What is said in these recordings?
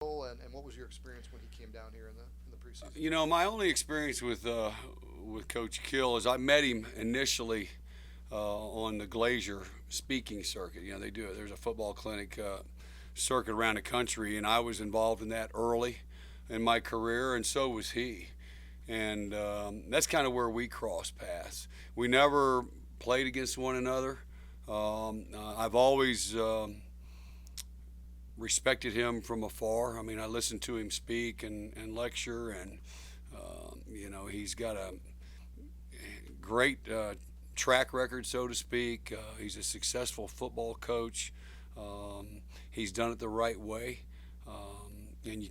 And what was your experience when he came down here in the preseason? My only experience with Coach Kill is I met him initially on the Glazier speaking circuit. They do it. There's a football clinic circuit around the country, and I was involved in that early in my career, and so was he. And that's kind of where we crossed paths. We never played against one another. I've always respected him from afar. I mean, I listened to him speak and lecture, and he's got a great track record, so to speak. He's a successful football coach. He's done it the right way, and you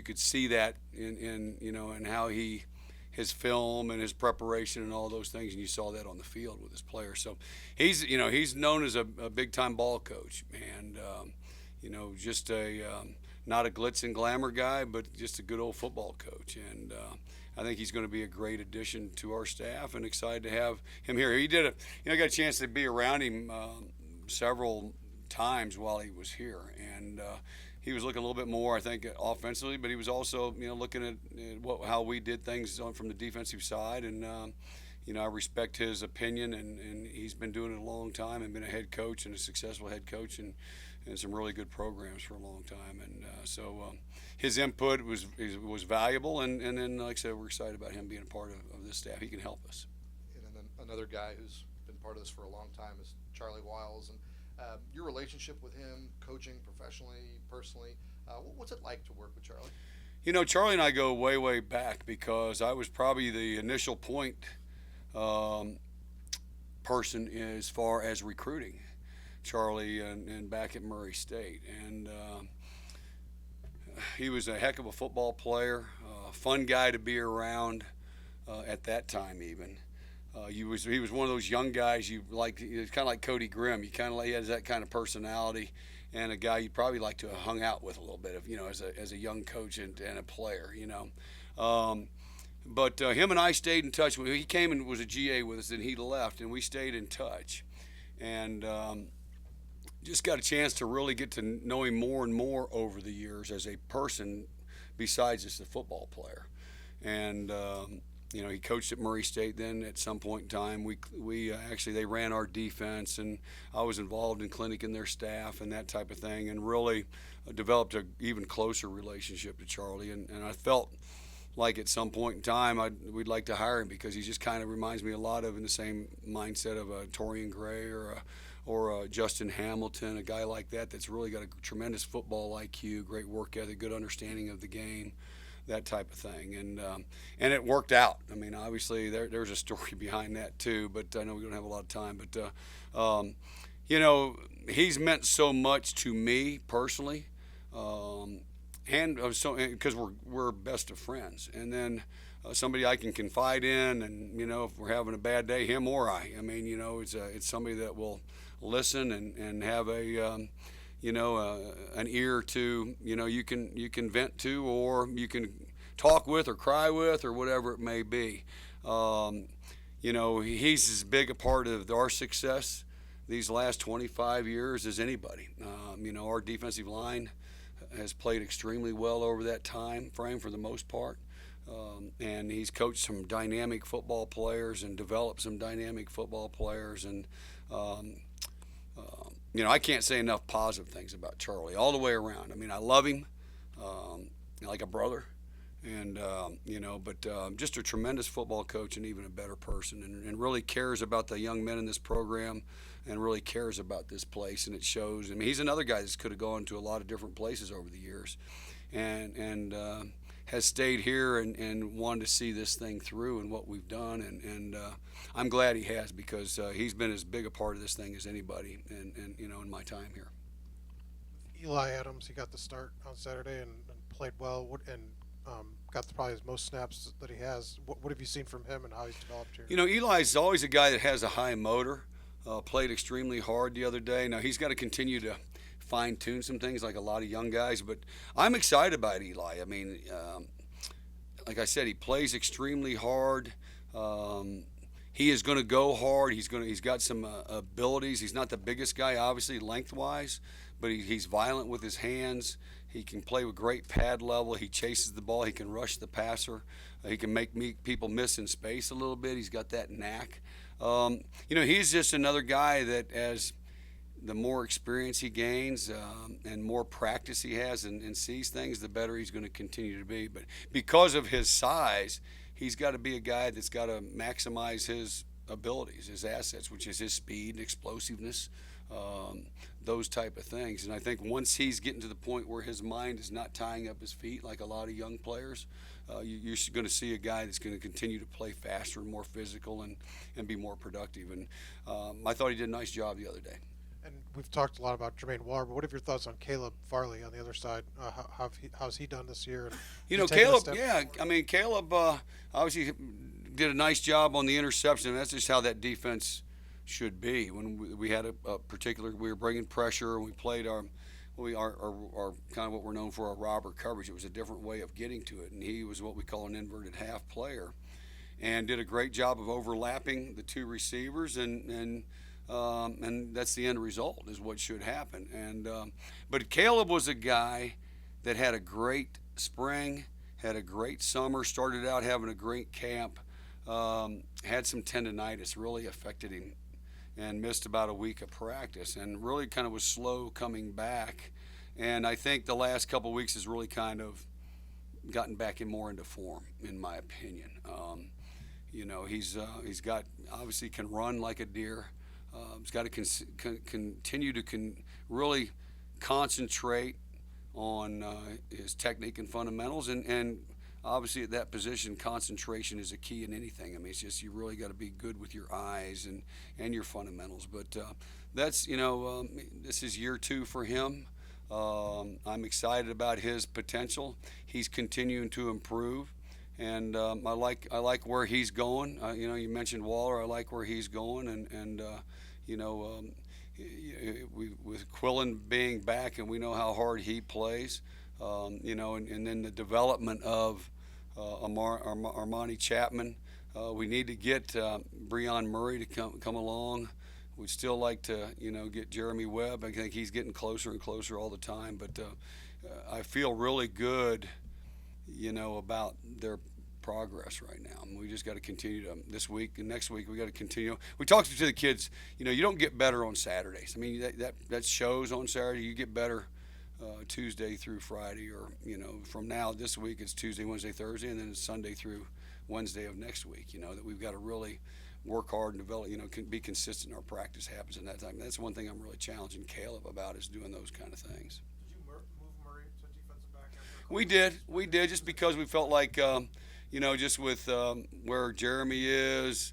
could see that in how he his film and his preparation and all those things, and you saw that on the field with his players. So he's known as a big time ball coach, and just a not a glitz and glamour guy, but just a good old football coach. And I think he's going to be a great addition to our staff, and excited to have him here. He did I got a chance to be around him several times while he was here, and he was looking a little bit more, I think, offensively, but he was also, looking at how we did things from the defensive side, and I respect his opinion, and he's been doing it a long time and been a head coach and a successful head coach, and some really good programs for a long time, and so his input was valuable, and then, like I said, we're excited about him being a part of this staff. He can help us. And then another guy who's been part of this for a long time is Charlie Wiles, and your relationship with him, coaching professionally, personally, what's it like to work with Charlie? Charlie and I go way, way back, because I was probably the initial point person as far as recruiting Charlie and back at Murray State. And he was a heck of a football player, fun guy to be around at that time even. He was one of those young guys you like. It's kind of like Cody Grimm. He has that kind of personality, and a guy you probably like to have hung out with a little bit of, as a young coach and a player, But him and I stayed in touch. He came and was a GA with us, and he left, and we stayed in touch, and just got a chance to really get to know him more and more over the years as a person, besides just a football player, and. He coached at Murray State. Then at some point in time, we actually they ran our defense, and I was involved in clinic in their staff and that type of thing, and really developed an even closer relationship to Charlie. And I felt like at some point in time we'd like to hire him, because he just kind of reminds me a lot of, in the same mindset of a Torian Gray or a Justin Hamilton, a guy like that that's really got a tremendous football IQ, great work ethic, good understanding of the game, that type of thing, and it worked out. I mean, obviously there's a story behind that too, but I know we don't have a lot of time. But he's meant so much to me personally, and so because we're best of friends, and then somebody I can confide in, and if we're having a bad day, him or I. I mean, it's somebody that will listen and have a an ear to, you can vent to, or you can talk with or cry with, or whatever it may be. He's as big a part of our success these last 25 years as anybody. Our defensive line has played extremely well over that time frame for the most part. And he's coached some dynamic football players and developed some dynamic football players. And I can't say enough positive things about Charlie all the way around. I mean, I love him like a brother, and but just a tremendous football coach, and even a better person, and really cares about the young men in this program, and really cares about this place, and it shows. I mean, he's another guy that could have gone to a lot of different places over the years, and has stayed here and wanted to see this thing through and what we've done, and I'm glad he has, because he's been as big a part of this thing as anybody, and in my time here. Eli Adams, he got the start on Saturday and played well, and got probably his most snaps that he has. What have you seen from him and how he's developed here? Eli's always a guy that has a high motor. Played extremely hard the other day. Now he's got to continue to fine-tune some things, like a lot of young guys, but I'm excited about Eli. I mean, like I said, he plays extremely hard. He is going to go hard. He's got some abilities. He's not the biggest guy, obviously, lengthwise, but he's violent with his hands. He can play with great pad level. He chases the ball. He can rush the passer. He can make people miss in space a little bit. He's got that knack. He's just another guy that, as the more experience he gains and more practice he has and sees things, the better he's going to continue to be. But because of his size, he's got to be a guy that's got to maximize his abilities, his assets, which is his speed and explosiveness, those type of things. And I think once he's getting to the point where his mind is not tying up his feet like a lot of young players, you're going to see a guy that's going to continue to play faster and more physical and be more productive. And I thought he did a nice job the other day. And we've talked a lot about Jermaine Waller, but what are your thoughts on Caleb Farley on the other side? How's he done this year? And Caleb, Caleb obviously did a nice job on the interception. That's just how that defense should be. When we had a particular, we were bringing pressure, and we played our kind of what we're known for, our robber coverage. It was a different way of getting to it, and he was what we call an inverted half player, and did a great job of overlapping the two receivers, and that's the end result, is what should happen. But Caleb was a guy that had a great spring, had a great summer, started out having a great camp, had some tendonitis, really affected him, and missed about a week of practice, and really kind of was slow coming back. And I think the last couple of weeks has really kind of gotten back more into form, in my opinion. He's got, obviously can run like a deer. He's got to continue to really concentrate on his technique and fundamentals, and obviously at that position, concentration is a key in anything. I mean, it's just you really got to be good with your eyes and your fundamentals. But that's, this is year 2 for him. I'm excited about his potential. He's continuing to improve, and I like where he's going. You mentioned Waller. I like where he's going, and with Quillen being back, and we know how hard he plays, and then the development of Armani Chapman. We need to get Breon Murray to come along. We'd still like to, get Jeremy Webb. I think he's getting closer and closer all the time. But I feel really good, about their progress right now. And we just got to continue to, this week and next week, we got to continue. We talked to the kids, you don't get better on Saturdays. I mean, that shows on Saturday. You get better Tuesday through Friday, or, from now, this week it's Tuesday, Wednesday, Thursday, and then it's Sunday through Wednesday of next week, that we've got to really work hard and develop, be consistent in our practice habits in that time. That's one thing I'm really challenging Caleb about, is doing those kind of things. Did you move Murray to defensive back after? We did, just because we felt like, just with where Jeremy is,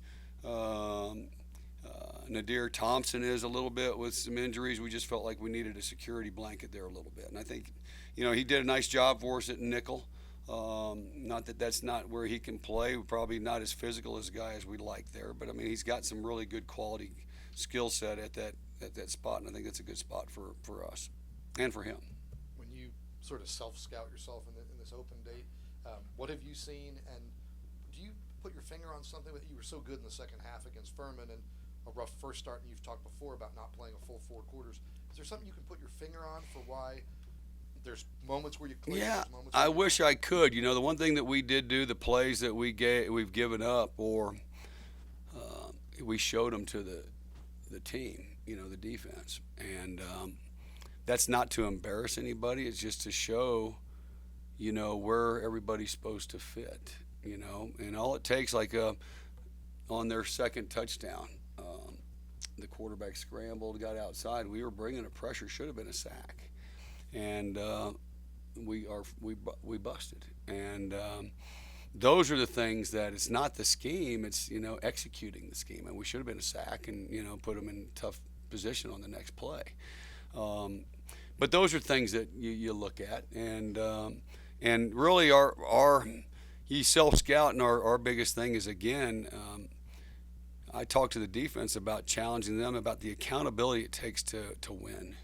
Nadir Thompson is a little bit with some injuries. We just felt like we needed a security blanket there a little bit. And I think, he did a nice job for us at nickel. Not that that's not where he can play. We're probably not as physical as a guy as we'd like there. But, I mean, he's got some really good quality skill set at that spot. And I think that's a good spot for us and for him. When you sort of self-scout yourself in this open date, what have you seen? And do you put your finger on something that you were so good in the second half against Furman, and a rough first start, and you've talked before about not playing a full 4 quarters? Is there something you can put your finger on for why there's moments where you click? Yeah, I wish I could. The one thing that we did do, the plays that we've given up, or we showed them to the team, the defense, and that's not to embarrass anybody. It's just to show, where everybody's supposed to fit, and all it takes, like on their second touchdown, the quarterback scrambled, got outside. We were bringing a pressure, should have been a sack, and we busted. And those are the things that, it's not the scheme, it's executing the scheme. And we should have been a sack, and put them in tough position on the next play. But those are things that you look at, and really our you self-scout, and our biggest thing is, again, I talk to the defense about challenging them about the accountability it takes to win.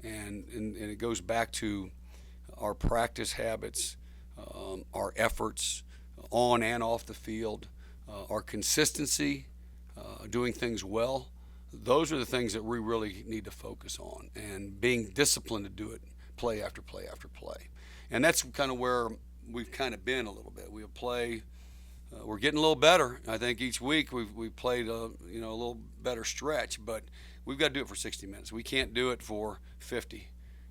And it goes back to our practice habits, our efforts on and off the field, our consistency, doing things well. Those are the things that we really need to focus on, and being disciplined to do it play after play after play. And that's kind of where we've kind of been a little bit. We'll play. We're getting a little better. I think each week we've played a little better stretch, but we've got to do it for 60 minutes. We can't do it for 50.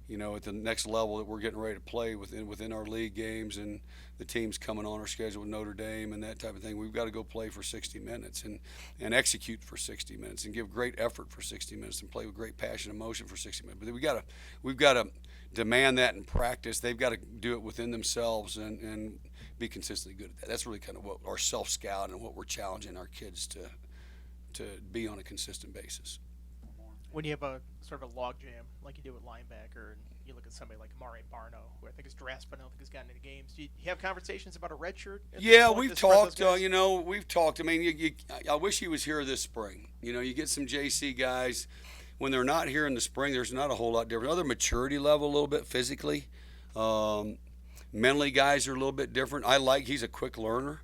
At the next level that we're getting ready to play within our league games and the teams coming on our schedule with Notre Dame and that type of thing. We've got to go play for 60 minutes and execute for 60 minutes and give great effort for 60 minutes and play with great passion and emotion for 60 minutes. But we've got to demand that in practice. They've got to do it within themselves and be consistently good at that. That's really kind of what our self-scout and what we're challenging our kids to be on a consistent basis. When you have a sort of a log jam like you do with linebacker, and you look at somebody like Amari Barno, who I think is dressed but I don't think has gotten into games, do you have conversations about a red shirt? Yeah, we've talked. We've talked. I mean, I wish he was here this spring. You get some JC guys when they're not here in the spring. There's not a whole lot different. Other maturity level a little bit physically. Mentally, guys are a little bit different. He's a quick learner.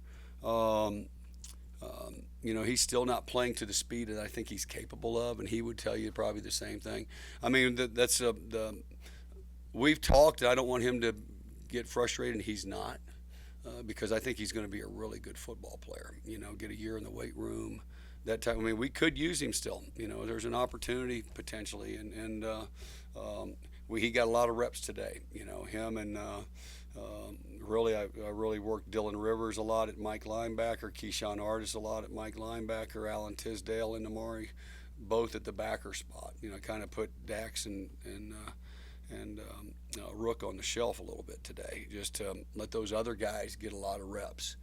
He's still not playing to the speed that I think he's capable of, and he would tell you probably the same thing. I mean, we've talked. I don't want him to get frustrated, and he's not, because I think he's going to be a really good football player. Get a year in the weight room, that type. I mean, we could use him still. There's an opportunity potentially, and he got a lot of reps today. Him and. I really worked Dylan Rivers a lot at Mike linebacker, Keshawn Artis a lot at Mike linebacker, Alan Tisdale and Amari both at the backer spot. Kind of put Dax and Rook on the shelf a little bit today, just to let those other guys get a lot of reps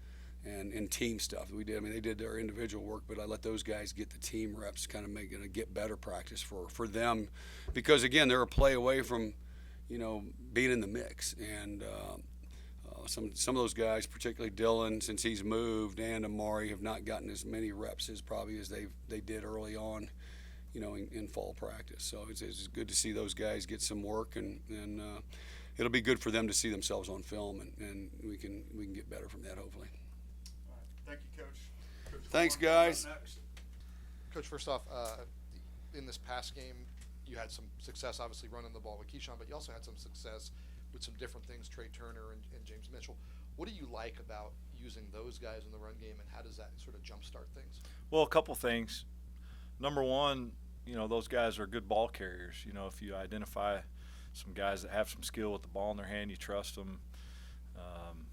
and team stuff. We did. I mean, they did their individual work, but I let those guys get the team reps, kind of make it a get better practice for them, because again, they're a play away from being in the mix. And some of those guys, particularly Dylan, since he's moved, and Amari, have not gotten as many reps as they did early on, in fall practice. So it's good to see those guys get some work, and it'll be good for them to see themselves on film, and we can get better from that, hopefully. All right. Thank you, Coach. Thanks, guys. Coach, first off, in this past game, you had some success, obviously, running the ball with Keshawn, but you also had some success with some different things, Trey Turner and James Mitchell. What do you like about using those guys in the run game, and how does that sort of jumpstart things? Well, a couple things. Number one, those guys are good ball carriers. If you identify some guys that have some skill with the ball in their hand, you trust them.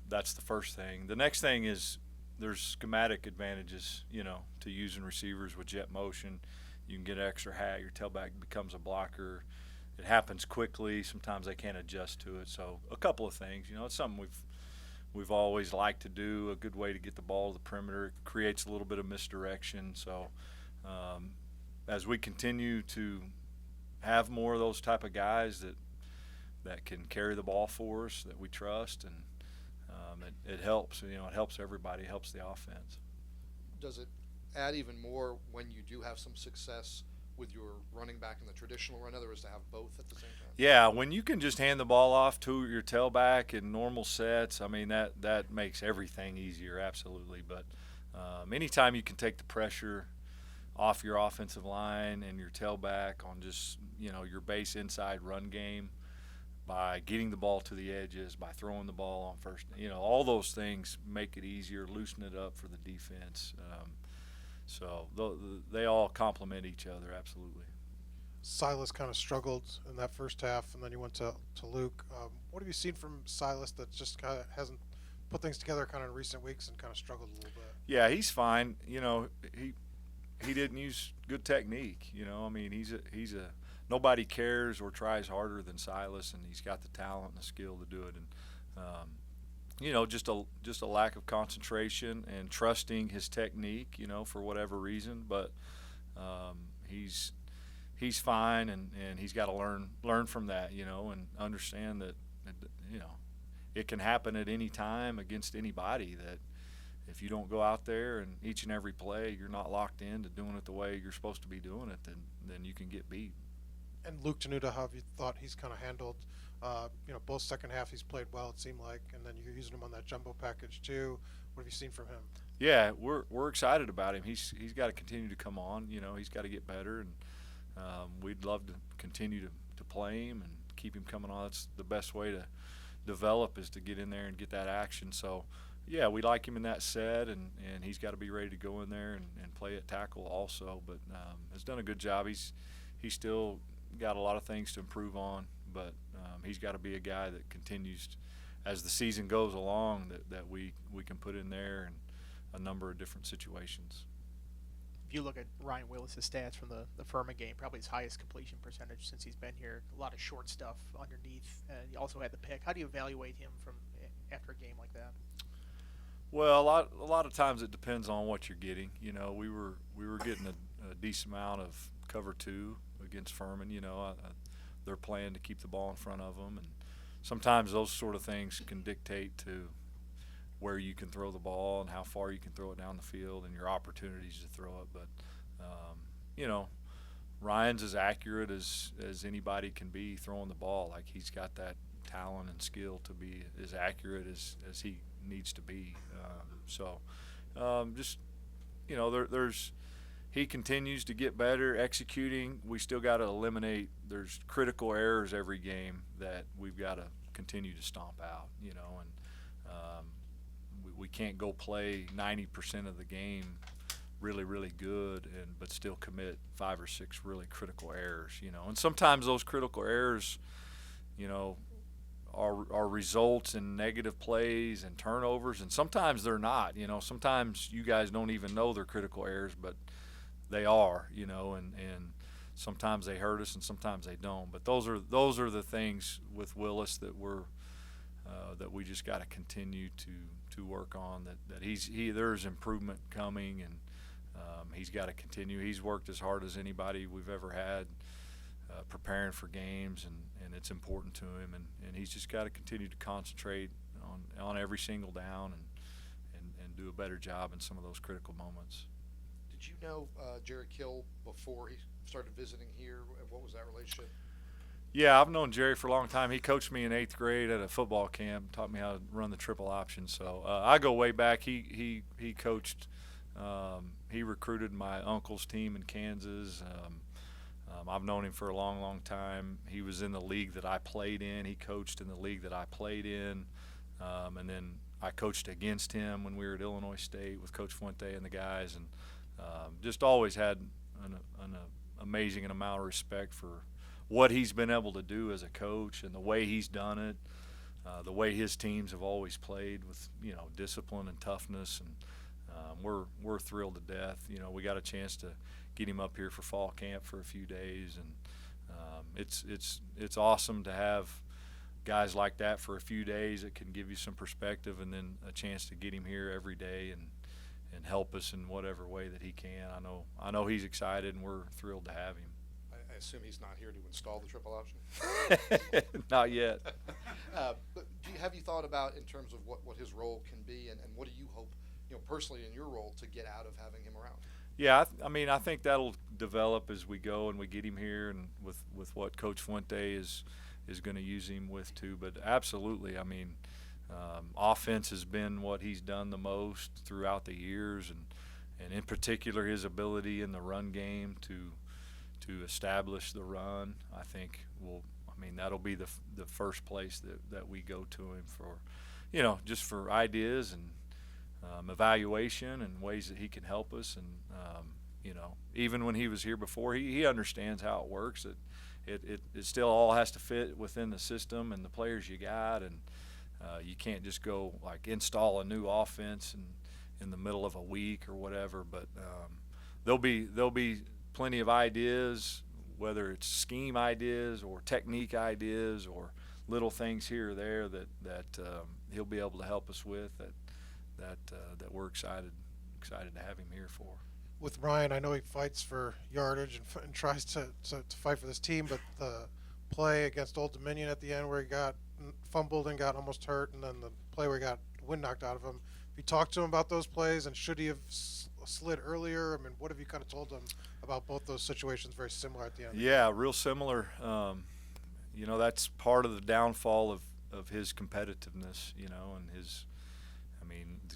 That's the first thing. The next thing is there's schematic advantages, to using receivers with jet motion. You can get an extra hat. Your tailback becomes a blocker. It happens quickly. Sometimes they can't adjust to it. So a couple of things. It's something we've always liked to do. A good way to get the ball to the perimeter. It creates a little bit of misdirection. So as we continue to have more of those type of guys that can carry the ball for us, that we trust, and it helps. It helps everybody. It helps the offense. Does it add even more when you do have some success with your running back in the traditional run? In other words, to have both at the same time? Yeah, when you can just hand the ball off to your tailback in normal sets, I mean, that makes everything easier, absolutely. But anytime you can take the pressure off your offensive line and your tailback on just, your base inside run game by getting the ball to the edges, by throwing the ball on first, all those things make it easier, loosen it up for the defense. So they all complement each other, absolutely. Silas kind of struggled in that first half, and then you went to Luke. What have you seen from Silas that just kind of hasn't put things together kind of in recent weeks and kind of struggled a little bit? Yeah, he's fine. He didn't use good technique. I mean, he's a nobody cares or tries harder than Silas, and he's got the talent and the skill to do it. And just a lack of concentration and trusting his technique, for whatever reason. But he's fine, and he's got to learn from that, and understand that, it can happen at any time against anybody. That if you don't go out there and each and every play you're not locked into doing it the way you're supposed to be doing it, then you can get beat. And Luke Tenuta, how have you thought he's kind of handled? Both second half he's played well, it seemed like, and then you're using him on that jumbo package too. What have you seen from him? Yeah, we're excited about him. He's got to continue to come on. He's got to get better, and we'd love to continue to play him and keep him coming on. That's the best way to develop, is to get in there and get that action. So, yeah, we like him in that set, and he's got to be ready to go in there and play at tackle also. But has done a good job. He's still got a lot of things to improve on, but he's got to be a guy that continues as the season goes along, that we can put in there in a number of different situations. If you look at Ryan Willis' stats from the Furman game, probably his highest completion percentage since he's been here. A lot of short stuff underneath, and he also had the pick. How do you evaluate him from after a game like that? Well, a lot of times it depends on what you're getting. You know, we were getting a decent amount of cover 2 against Furman. You know, they're playing to keep the ball in front of them, and sometimes those sort of things can dictate to where you can throw the ball and how far you can throw it down the field and your opportunities to throw it. But you know, Ryan's as accurate as anybody can be throwing the ball. Like, he's got that talent and skill to be as accurate as he needs to be. Just, you know, he continues to get better executing. We still got to eliminate, there's critical errors every game that we've got to continue to stomp out, you know, and we can't go play 90% of the game really, really good but still commit 5 or 6 really critical errors, you know. And sometimes those critical errors, you know, are results in negative plays and turnovers, and sometimes they're not. You know, sometimes you guys don't even know they're critical errors, but they are, you know, and sometimes they hurt us and sometimes they don't. But those are the things with Willis that that we just got to continue to work on. That there's improvement coming, and he's got to continue. He's worked as hard as anybody we've ever had preparing for games, and it's important to him, and he's just got to continue to concentrate on every single down and do a better job in some of those critical moments. Did you know Jerry Kill before he started visiting here? What was that relationship? Yeah, I've known Jerry for a long time. He coached me in 8th grade at a football camp, taught me how to run the triple option. So I go way back. He coached. He recruited my uncle's team in Kansas. I've known him for a long, long time. He was in the league that I played in. He coached in the league that I played in. And then I coached against him when we were at Illinois State with Coach Fuente and the guys. And just always had an amazing amount of respect for what he's been able to do as a coach and the way he's done it, the way his teams have always played with, you know, discipline and toughness. And we're thrilled to death. You know, we got a chance to get him up here for fall camp for a few days, and it's awesome to have guys like that for a few days that can give you some perspective, and then a chance to get him here every day and help us in whatever way that he can. I know he's excited, and we're thrilled to have him. I assume he's not here to install the triple option? Not yet. But have you thought about in terms of what his role can be, and what do you hope, you know, personally in your role to get out of having him around? Yeah, I mean, I think that'll develop as we go and we get him here, and with what Coach Fuente is going to use him with too. But absolutely, I mean, offense has been what he's done the most throughout the years, and in particular his ability in the run game to establish the run. I think that'll be the first place that we go to him for, you know, just for ideas and evaluation and ways that he can help us. And you know, even when he was here before, he understands how it works. It still all has to fit within the system and the players you got, and you can't just go like install a new offense in the middle of a week or whatever. But there'll be plenty of ideas, whether it's scheme ideas or technique ideas or little things here or there that he'll be able to help us with that we're excited to have him here for. With Ryan, I know he fights for yardage and tries to fight for this team, but the play against Old Dominion at the end where he got fumbled and got almost hurt, and then the play where he got the wind knocked out of him. Have you talked to him about those plays, and should he have slid earlier? I mean, what have you kind of told him about both those situations? Very similar at the end. Yeah, real similar. You know, that's part of the downfall of his competitiveness, you know, and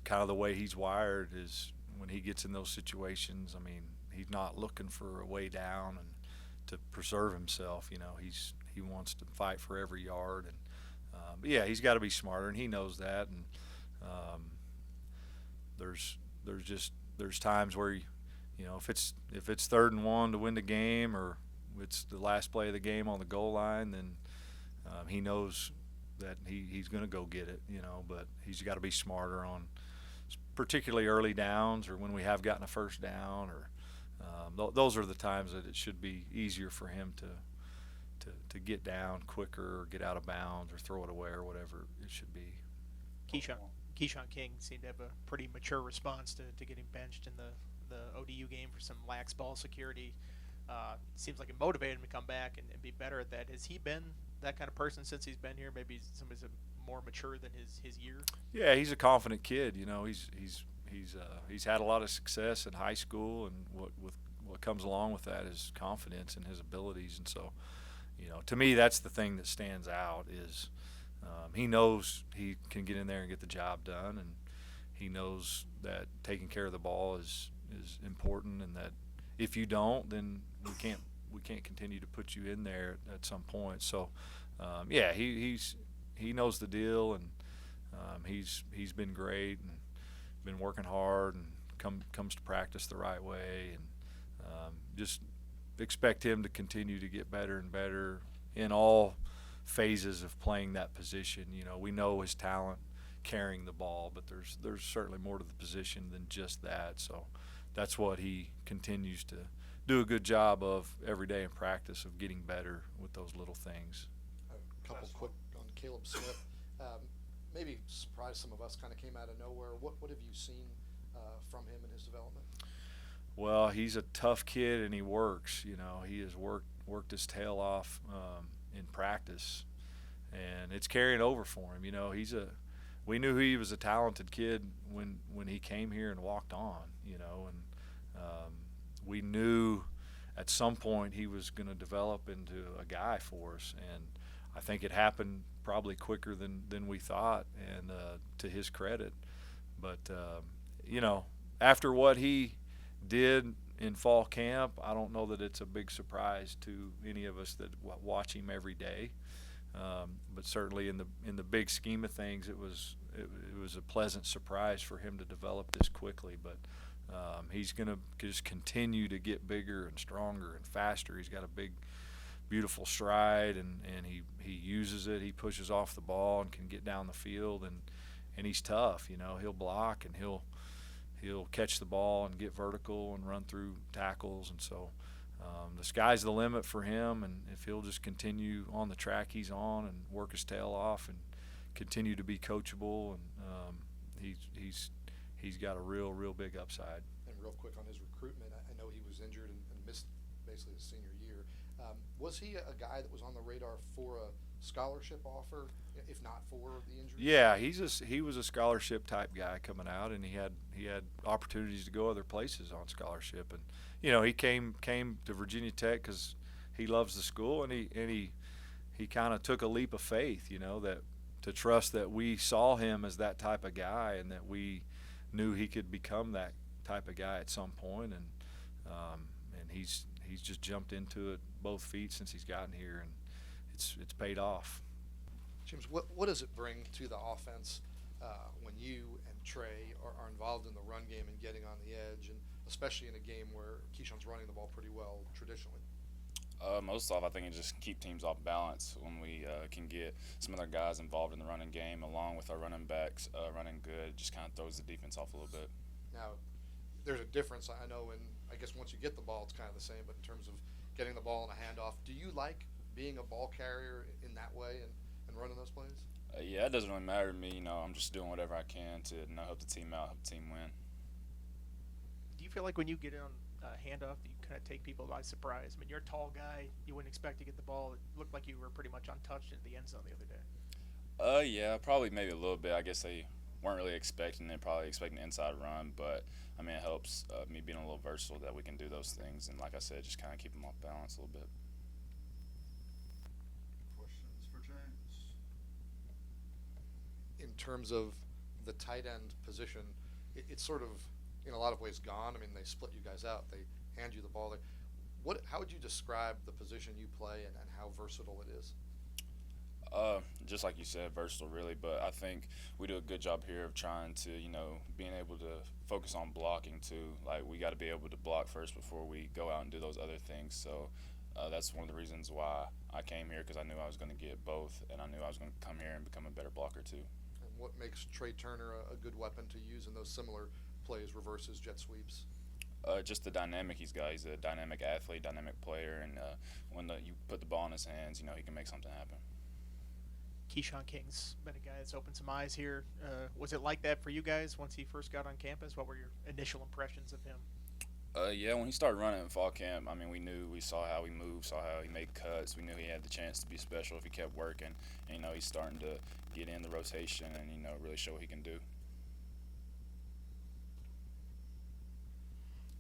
kind of the way he's wired is when he gets in those situations, I mean, he's not looking for a way down and to preserve himself. You know, he He wants to fight for every yard, and but yeah, he's got to be smarter, and he knows that. And there's times where if it's 3rd and 1 to win the game, or it's the last play of the game on the goal line, then he knows that he's going to go get it, but he's got to be smarter on particularly early downs, or when we have gotten a first down, or those are the times that it should be easier for him to get down quicker, or get out of bounds, or throw it away, or whatever it should be. Keshawn King seemed to have a pretty mature response to getting benched in the ODU game for some lax ball security. Seems like it motivated him to come back and be better at that. Has he been that kind of person since he's been here? Maybe somebody's more mature than his year. Yeah, he's a confident kid. He's had a lot of success in high school, and what comes along with that is confidence in his abilities. And so, to me, that's the thing that stands out is he knows he can get in there and get the job done, and he knows that taking care of the ball is important, and that if you don't, then we can't continue to put you in there at some point. So, yeah, he knows the deal, and he's been great and been working hard, and comes to practice the right way, and just expect him to continue to get better and better in all phases of playing that position. We know his talent carrying the ball, but there's certainly more to the position than just that. So that's what he continues to do a good job of every day in practice, of getting better with those little things. A couple quick on Caleb Smith. Maybe surprised some of us, kind of came out of nowhere. What have you seen from him in his development? Well, he's a tough kid, and he works. He has worked his tail off in practice, and it's carrying over for him. We knew he was a talented kid when he came here and walked on. And we knew at some point he was going to develop into a guy for us, and I think it happened probably quicker than we thought, and to his credit. But after what he did in fall camp, I don't know that it's a big surprise to any of us that watch him every day. But certainly in the big scheme of things, it was a pleasant surprise for him to develop this quickly. But he's going to just continue to get bigger and stronger and faster. He's got a big, beautiful stride, and he uses it. He pushes off the ball and can get down the field, and he's tough. He'll block, and he'll catch the ball and get vertical and run through tackles. And so the sky's the limit for him, and if he'll just continue on the track he's on and work his tail off and continue to be coachable, and he's got a real big upside. And real quick on his recruitment, I know he was injured and missed basically his senior year. Was he a guy that was on the radar for a scholarship offer, if not for the injury? Yeah, he was a scholarship type guy coming out, and he had opportunities to go other places on scholarship. And he came to Virginia Tech because he loves the school, and he kind of took a leap of faith, that to trust that we saw him as that type of guy, and that we knew he could become that type of guy at some point. And he's just jumped into it both feet since he's gotten here, and it's paid off. James, what does it bring to the offense when you and Trey are involved in the run game and getting on the edge, and especially in a game where Keshawn's running the ball pretty well traditionally? Most off, I think it just keep teams off balance when we can get some other guys involved in the running game, along with our running backs running good. Just kind of throws the defense off a little bit. Now, there's a difference. I know, I guess once you get the ball, it's kind of the same. But in terms of getting the ball in a handoff, do you like being a ball carrier in that way and running those plays? Yeah, it doesn't really matter to me. I'm just doing whatever I can to help the team out, help the team win. Do you feel like when you get on handoff, you kind of take people by surprise? I mean, you're a tall guy. You wouldn't expect to get the ball. It looked like you were pretty much untouched in the end zone the other day. Yeah, probably maybe a little bit. I guess they weren't really expecting it, probably expecting an inside run. But, I mean, it helps me being a little versatile that we can do those things. And like I said, just kind of keep them off balance a little bit. Questions for James? In terms of the tight end position, it's sort of in a lot of ways gone. I mean, they split you guys out. They hand you the ball. How would you describe the position you play and how versatile it is? Just like you said, versatile really, but I think we do a good job here of trying to, being able to focus on blocking too. Like we got to be able to block first before we go out and do those other things. So that's one of the reasons why I came here, because I knew I was going to get both, and I knew I was going to come here and become a better blocker too. And what makes Trey Turner a good weapon to use in those similar plays, reverses, jet sweeps? Just the dynamic he's got. He's a dynamic athlete, dynamic player, and when you put the ball in his hands, he can make something happen. Keshawn King's been a guy that's opened some eyes here. Was it like that for you guys once he first got on campus? What were your initial impressions of him? Yeah, when he started running in fall camp, we saw how he moved, saw how he made cuts. We knew he had the chance to be special if he kept working. And, he's starting to get in the rotation and, really show what he can do.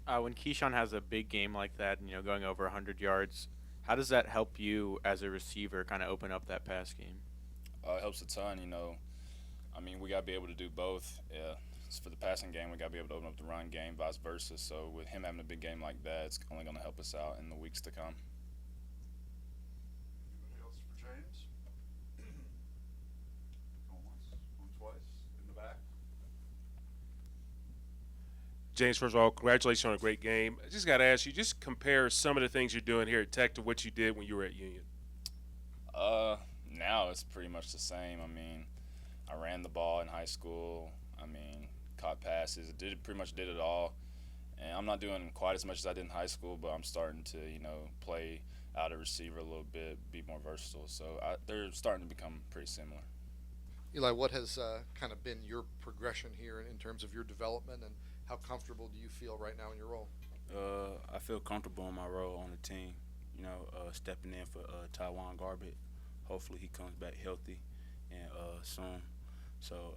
When Keshawn has a big game like that, going over 100 yards, how does that help you as a receiver kind of open up that pass game? It helps a ton, we got to be able to do both. For the passing game, we got to be able to open up the run game, vice versa. So with him having a big game like that, it's only going to help us out in the weeks to come. Anybody else for James? Going once, going twice, in the back. James, first of all, congratulations on a great game. I just got to ask you, just compare some of the things you're doing here at Tech to what you did when you were at Union. Now it's pretty much the same. I ran the ball in high school. Caught passes. Pretty much did it all. And I'm not doing quite as much as I did in high school, but I'm starting to, play out a receiver a little bit, be more versatile. So they're starting to become pretty similar. Eli, what has kind of been your progression here in terms of your development, and how comfortable do you feel right now in your role? I feel comfortable in my role on the team. Stepping in for Taiwan Garbett. Hopefully he comes back healthy and soon. So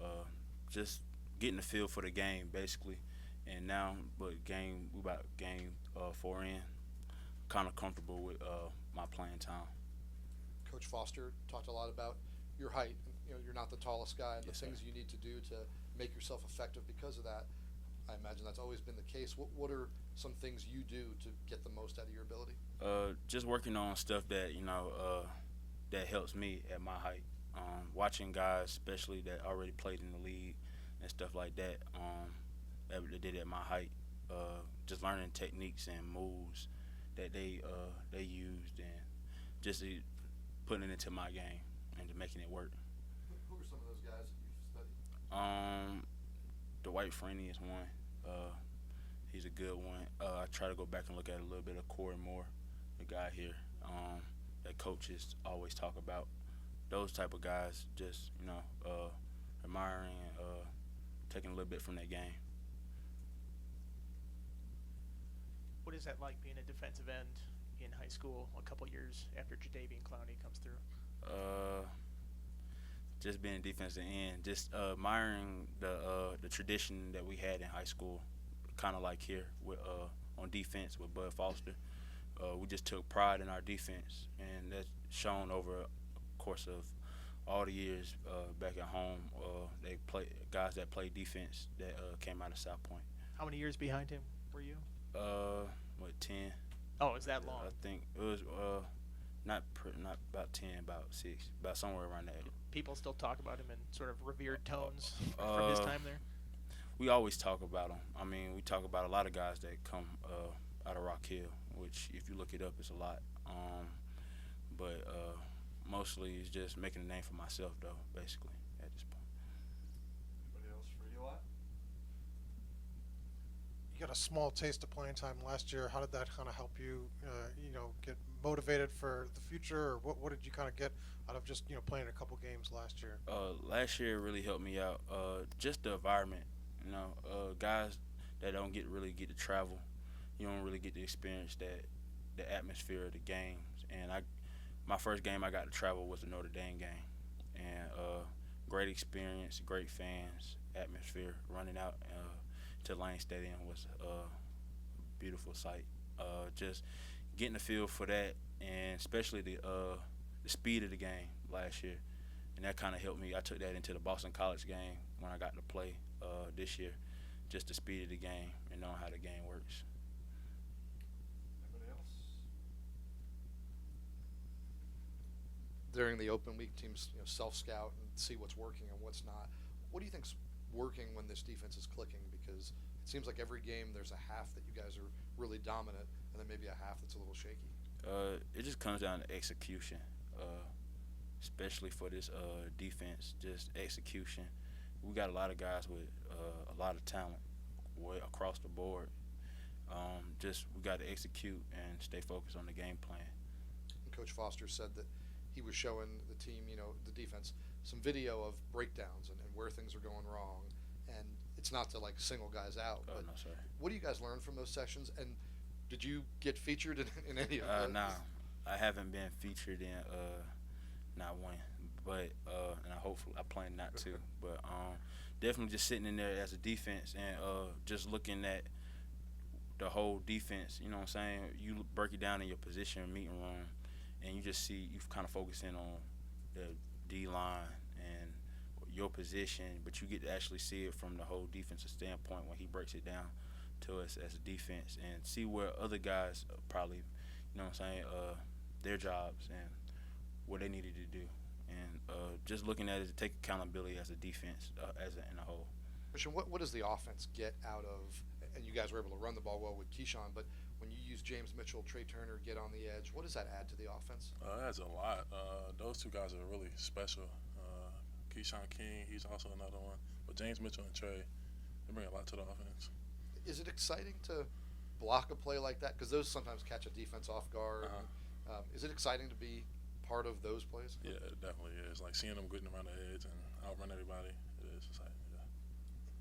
just getting the feel for the game basically. And now, we about game 4 in. Kind of comfortable with my playing time. Coach Foster talked a lot about your height. You're not the tallest guy, and Yes, the things sir. you need to do to make yourself effective because of that. I imagine that's always been the case. What are some things you do to get the most out of your ability? Just working on stuff that that helps me at my height. Watching guys, especially that already played in the league and stuff like that, that did at my height. Just learning techniques and moves that they used, and just putting it into my game and just making it work. Who are some of those guys that you've studied? Dwight Freeney is one. He's a good one. I try to go back and look at a little bit of Corey Moore, the guy here that coaches always talk about. Those type of guys, just admiring and taking a little bit from their game. What is that like being a defensive end in high school a couple years after Jadeveon Clowney comes through? Just being a defensive end, just admiring the tradition that we had in high school, kind of like here with on defense with Bud Foster. We just took pride in our defense, and that's shown over a course of all the years back at home. They play guys that play defense that came out of South Point. How many years behind him were you? 10? Oh, is that long? I think it was not about 10, about 6, about somewhere around that. People still talk about him in sort of revered tones from his time there. We always talk about him. We talk about a lot of guys that come out of Rock Hill, which if you look it up, it's a lot. But mostly it's just making a name for myself, though, basically, at this point. Anybody else for Eli? You got a small taste of playing time last year. How did that kind of help you, get motivated for the future, or what did you kind of get out of just playing a couple games last year? Last year really helped me out. Just the environment, guys that don't really get to travel, you don't really get to experience the atmosphere of the games. And my first game I got to travel was the Notre Dame game, and great experience, great fans, atmosphere. Running out to Lane Stadium was a beautiful sight. Just getting the feel for that, and especially the speed of the game last year, and that kind of helped me. I took that into the Boston College game when I got to play this year, just the speed of the game and knowing how the game works. Anybody else? during the open week, teams self scout and see what's working and what's not. What do you think's working when this defense is clicking? Because it seems like every game there's a half that you guys are really dominant, and then maybe a half that's a little shaky. It just comes down to execution, especially for this defense. Just execution. We got a lot of guys with a lot of talent way across the board. Just we got to execute and stay focused on the game plan. And Coach Foster said that he was showing the team, the defense, some video of breakdowns and where things are going wrong. And it's not to like single guys out. Oh, but no, sir. What do you guys learn from those sessions? And did you get featured in any of those? No, I haven't been featured in not one, but and I plan not to. But definitely just sitting in there as a defense and just looking at the whole defense. You know what I'm saying? You break it down in your position meeting room, and you just see you kind of focus in on the D line and your position, but you get to actually see it from the whole defensive standpoint when he breaks it down to us as a defense and see where other guys probably, you know what I'm saying, their jobs and what they needed to do. And just looking at it to take accountability as a defense in a whole. Christian, what does the offense get out of, and you guys were able to run the ball well with Keshawn, but when you use James Mitchell, Trey Turner, get on the edge, what does that add to the offense? It adds a lot. Those two guys are really special. Keshawn King, he's also another one. But James Mitchell and Trey, they bring a lot to the offense. Is it exciting to block a play like that? Because those sometimes catch a defense off guard. Is it exciting to be part of those plays? Yeah, it definitely is. Like seeing them getting around the edge and outrun everybody, it is exciting, yeah.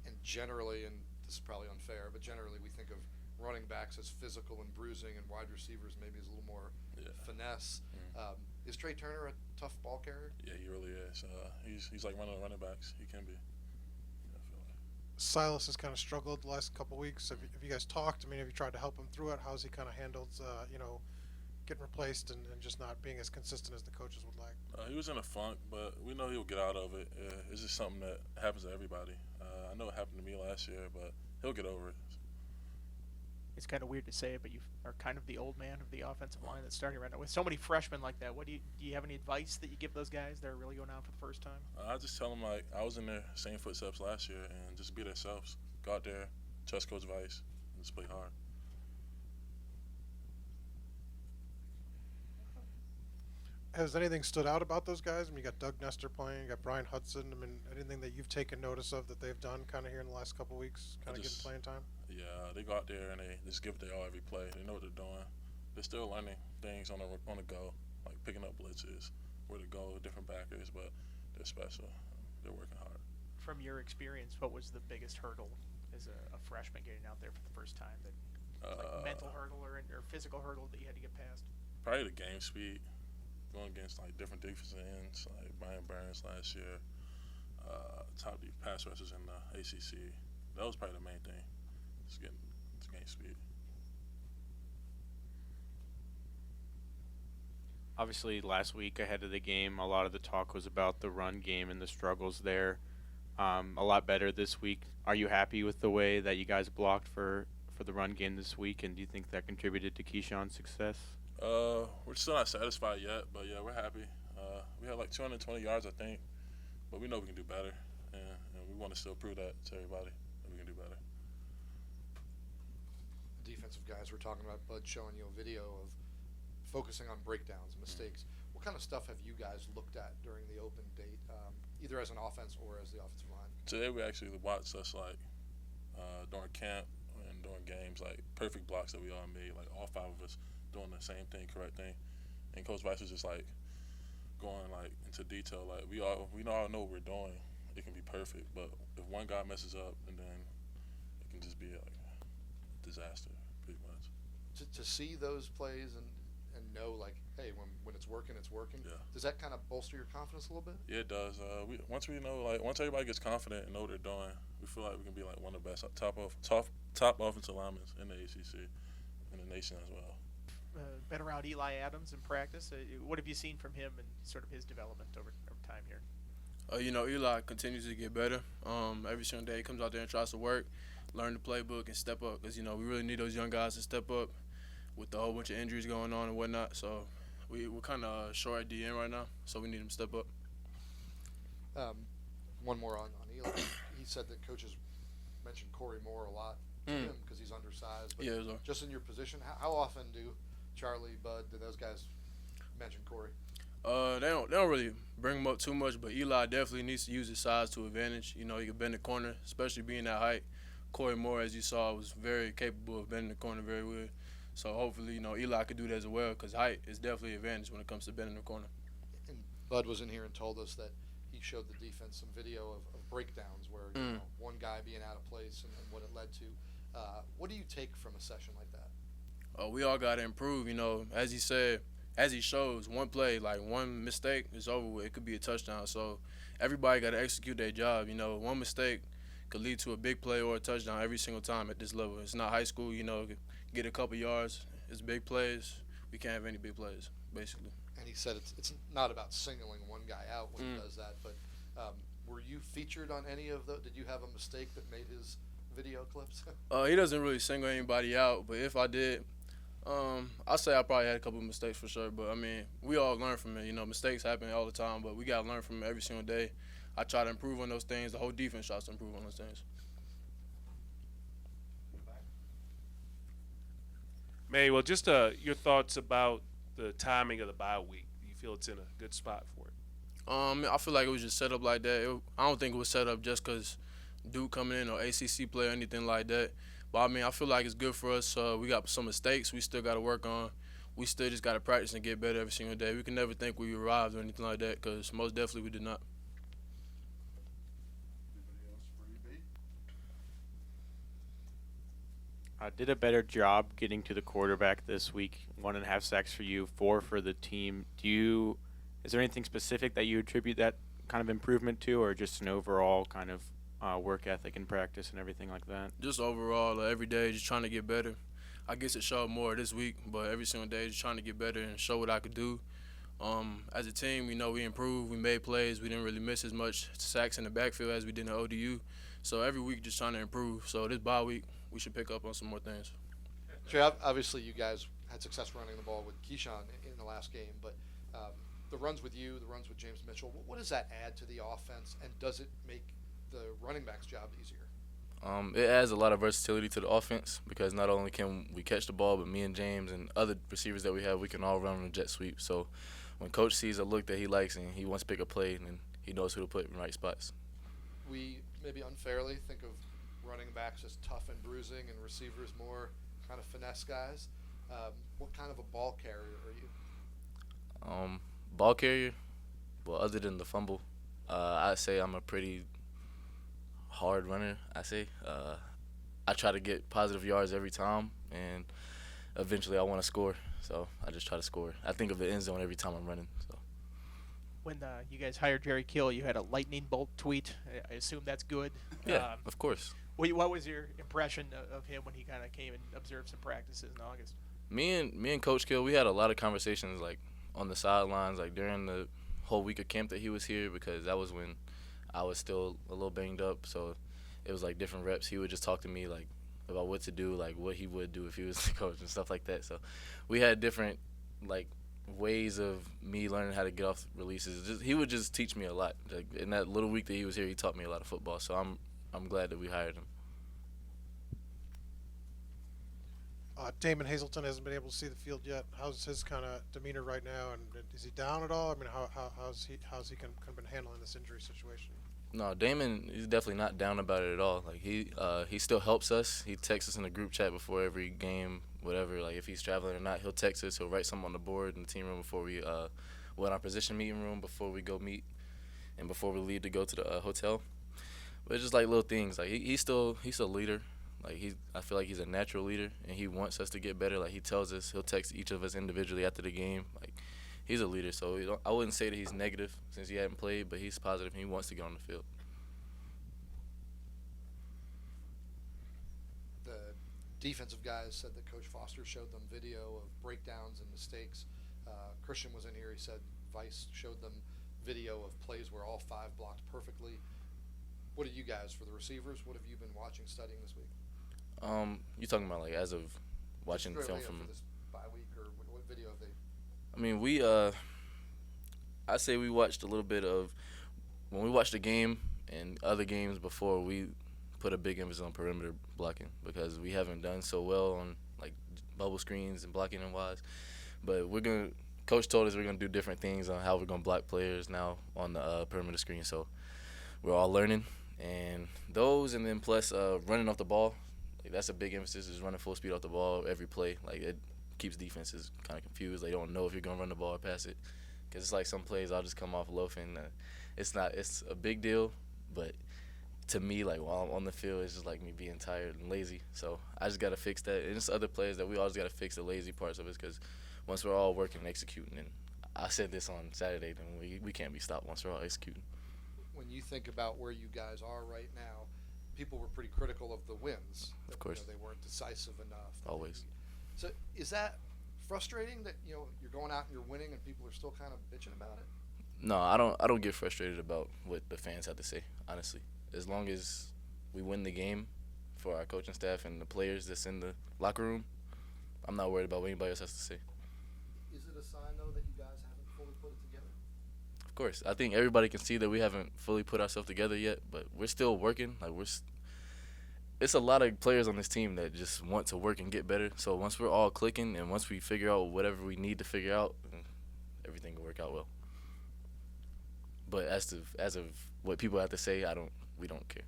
And generally, and this is probably unfair, but generally we think of running backs as physical and bruising, and wide receivers maybe as a little more finesse. Is Trey Turner a tough ball carrier? Yeah, he really is. He's like one of the running backs. He can be. Yeah, I feel like. Silas has kind of struggled the last couple weeks. Have you guys talked? I mean, have you tried to help him through it? How's he kind of handled, getting replaced and just not being as consistent as the coaches would like? He was in a funk, but we know he'll get out of it. It's just something that happens to everybody. I know it happened to me last year, but he'll get over it. It's kind of weird to say it, but you are kind of the old man of the offensive line that's starting right now. With so many freshmen like that, do you have any advice that you give those guys that are really going out for the first time? I just tell them, like, I was in their same footsteps last year, and just be themselves. Go out there, trust Coach Vice, and just play hard. Has anything stood out about those guys? I mean, you got Doug Nestor playing, you got Brian Hudson. I mean, anything that you've taken notice of that they've done kind of here in the last couple of weeks, kind of getting playing time? Yeah, they go out there and they just give it their all every play. They know what they're doing. They're still learning things on the go, like picking up blitzes, where to go, different backers, but they're special. They're working hard. From your experience, what was the biggest hurdle as a freshman getting out there for the first time? Mental hurdle or physical hurdle that you had to get past? Probably the game speed. Going against like different defensive ends, like Brian Burns last year, top deep pass rushers in the ACC. That was probably the main thing. Just getting to game speed. Obviously, last week ahead of the game, a lot of the talk was about the run game and the struggles there. A lot better this week. Are you happy with the way that you guys blocked for the run game this week, and do you think that contributed to Keshawn's success? We're still not satisfied yet, but yeah, we're happy. We had like 220 yards, I think, but we know we can do better, and we want to still prove that to everybody that we can do better. Defensive guys were talking about Bud showing you a video of focusing on breakdowns and mistakes. What kind of stuff have you guys looked at during the open date, either as an offense or as the offensive line? Today we actually watched us like during camp and during games, like perfect blocks that we all made, like all five of us doing the same thing, correct thing, and Coach Vice was just like going like into detail. Like we all know what we're doing. It can be perfect, but if one guy messes up, and then it can just be like a disaster, pretty much. To see those plays and know like, hey, when it's working, it's working. Yeah. Does that kind of bolster your confidence a little bit? Yeah, it does. Once everybody gets confident and know what they're doing, we feel like we can be like one of the best top offensive linemen in the ACC and the nation as well. Been around Eli Adams in practice. What have you seen from him and sort of his development over time here? Eli continues to get better. Every single day he comes out there and tries to work, learn the playbook, and step up. Because, we really need those young guys to step up with a whole bunch of injuries going on and whatnot. So We're kind of short at the end right now, so we need him to step up. One more on Eli. He said that coaches mentioned Corey Moore a lot to him because he's undersized. But Yeah, just in your position, how often do Charlie, Bud, do those guys mention Corey? They don't really bring him up too much, but Eli definitely needs to use his size to advantage. You know, he can bend the corner, especially being that height. Corey Moore, as you saw, was very capable of bending the corner very well. So hopefully, you know, Eli could do that as well because height is definitely an advantage when it comes to bending the corner. And Bud was in here and told us that he showed the defense some video of breakdowns where you know, one guy being out of place and what it led to. What do you take from a session like that? We all got to improve. You know, as he said, as he shows, one play, like one mistake is over with. It could be a touchdown. So everybody got to execute their job. You know, one mistake could lead to a big play or a touchdown every single time at this level. It's not high school, you know, get a couple yards. It's big plays. We can't have any big plays, basically. And he said it's not about singling one guy out when he does that, but were you featured on any of the – did you have a mistake that made his video clips? He doesn't really single anybody out, but if I did, I'll say I probably had a couple of mistakes for sure. But, I mean, we all learn from it. You know, mistakes happen all the time, but we got to learn from it every single day. I try to improve on those things. The whole defense tries to improve on those things. May, well, just your thoughts about the timing of the bye week. Do you feel it's in a good spot for it? I feel like it was just set up like that. I don't think it was set up just because Duke coming in or ACC play or anything like that. But, I mean, I feel like it's good for us. We got some mistakes we still got to work on. We still just got to practice and get better every single day. We can never think we arrived or anything like that because most definitely we did not. Anybody else for EB? Did a better job getting to the quarterback this week. 1.5 sacks for you, 4 for the team. Is there anything specific that you attribute that kind of improvement to, or just an overall kind of work ethic and practice and everything like that? Just overall, every day, just trying to get better. I guess it showed more this week, but every single day, just trying to get better and show what I could do. As a team, we know we improved. We made plays. We didn't really miss as much sacks in the backfield as we did in the ODU. So every week, just trying to improve. So this bye week, we should pick up on some more things. Trey, obviously you guys had success running the ball with Keshawn in the last game, but the runs with you, the runs with James Mitchell, what does that add to the offense, and does it make the running back's job easier? It adds a lot of versatility to the offense because not only can we catch the ball, but me and James and other receivers that we have, we can all run on a jet sweep. So when Coach sees a look that he likes and he wants to pick a play, then he knows who to put in the right spots. We maybe unfairly think of running backs as tough and bruising and receivers more kind of finesse guys. What kind of a ball carrier are you? Ball carrier, well, other than the fumble, I'd say I'm a pretty hard runner, I try to get positive yards every time, and eventually I want to score, so I just try to score. I think of the end zone every time I'm running. So. When you guys hired Jerry Kill, you had a lightning bolt tweet. I assume that's good. Yeah, of course. What was your impression of him when he kind of came and observed some practices in August? Me and Coach Kill, we had a lot of conversations like on the sidelines, like during the whole week of camp that he was here, because that was when I was still a little banged up. So it was like different reps. He would just talk to me like about what to do, like what he would do if he was the coach and stuff like that. So we had different like ways of me learning how to get off releases. He would just teach me a lot. Like in that little week that he was here, he taught me a lot of football. So I'm glad that we hired him. Damon Hazleton hasn't been able to see the field yet. How's his kind of demeanor right now, and is he down at all? I mean, how's he kind of been handling this injury situation? No, Damon is definitely not down about it at all. Like he still helps us. He texts us in the group chat before every game, whatever. Like if he's traveling or not, he'll text us. He'll write something on the board in the team room before we, in our position meeting room before we go meet, and before we leave to go to the hotel. But it's just like little things. Like he's still a leader. Like I feel like he's a natural leader, and he wants us to get better. Like he tells us, he'll text each of us individually after the game. Like he's a leader, so I wouldn't say that he's negative since he hadn't played, but he's positive and he wants to get on the field. The defensive guys said that Coach Foster showed them video of breakdowns and mistakes. Christian was in here. He said Vice showed them video of plays where all 5 blocked perfectly. What are you guys, for the receivers, what have you been watching, studying this week? You talking about like as of watching film from for this bye week, or what video have they I mean, I say we watched a little bit of when we watched the game and other games before. We put a big emphasis on perimeter blocking because we haven't done so well on like bubble screens and blocking and wise. But Coach told us we're gonna do different things on how we're gonna block players now on the perimeter screen. So we're all learning and then plus running off the ball. Like, that's a big emphasis is running full speed off the ball every play. Like it keeps defenses kind of confused. They don't know if you're gonna run the ball or pass it. Because it's like some plays I'll just come off loafing. It's a big deal, but to me, like while I'm on the field, it's just like me being tired and lazy. So I just got to fix that. And it's other plays that we all just got to fix the lazy parts of it because once we're all working and executing, and I said this on Saturday, then we can't be stopped once we're all executing. When you think about where you guys are right now, people were pretty critical of the wins. Of course. They weren't decisive enough. Always. So is that frustrating that you're going out and you're winning and people are still kind of bitching about it? No, I don't get frustrated about what the fans have to say, honestly. As long as we win the game for our coaching staff and the players that's in the locker room, I'm not worried about what anybody else has to say. Is it a sign, though, that you guys haven't fully put it together? Of course. I think everybody can see that we haven't fully put ourselves together yet, but we're still working. It's a lot of players on this team that just want to work and get better. So once we're all clicking and once we figure out whatever we need to figure out, everything will work out well. But as of what people have to say, we don't care.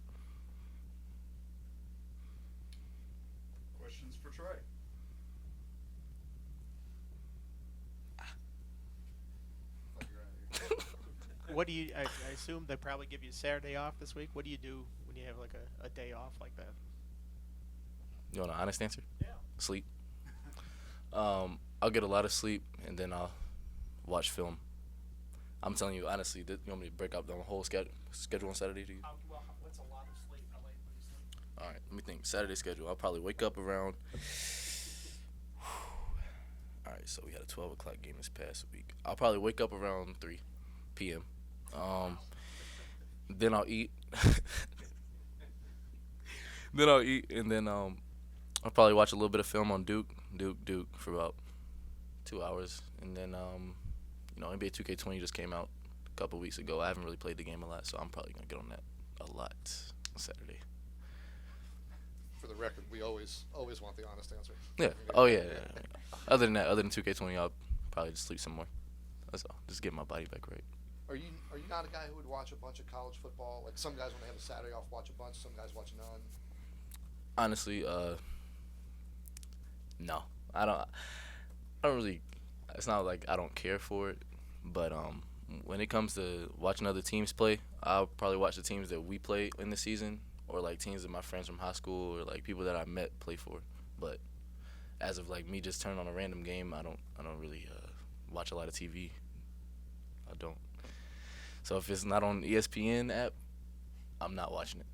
Questions for Trey? What do you? I assume they probably give you Saturday off this week. What do you do when you have like a day off like that? You want an honest answer? Yeah. Sleep. I'll get a lot of sleep and then I'll watch film. I'm telling you honestly, you want me to break up the whole schedule on Saturday to you? Well, what's a lot of sleep? How late do you sleep? All right, let me think. Saturday schedule. I'll probably wake up around. All right, so we had a 12 o'clock game this past week. I'll probably wake up around 3 p.m. Then I'll eat. And then I'll probably watch a little bit of film on Duke for about 2 hours, and then NBA 2K20 just came out a couple weeks ago. I haven't really played the game a lot, so I'm probably gonna get on that a lot on Saturday. For the record, we always want the honest answer. Yeah. Oh yeah. Other than 2K20, I'll probably just sleep some more. That's all. Just get my body back right. Are you not a guy who would watch a bunch of college football? Like some guys when they have a Saturday off watch a bunch, some guys watch none. Honestly, no. I don't really. It's not like I don't care for it, but when it comes to watching other teams play, I'll probably watch the teams that we play in the season, or like teams that my friends from high school or like people that I met play for. But as of like me just turning on a random game, I don't really watch a lot of TV. I don't. So if it's not on ESPN app, I'm not watching it.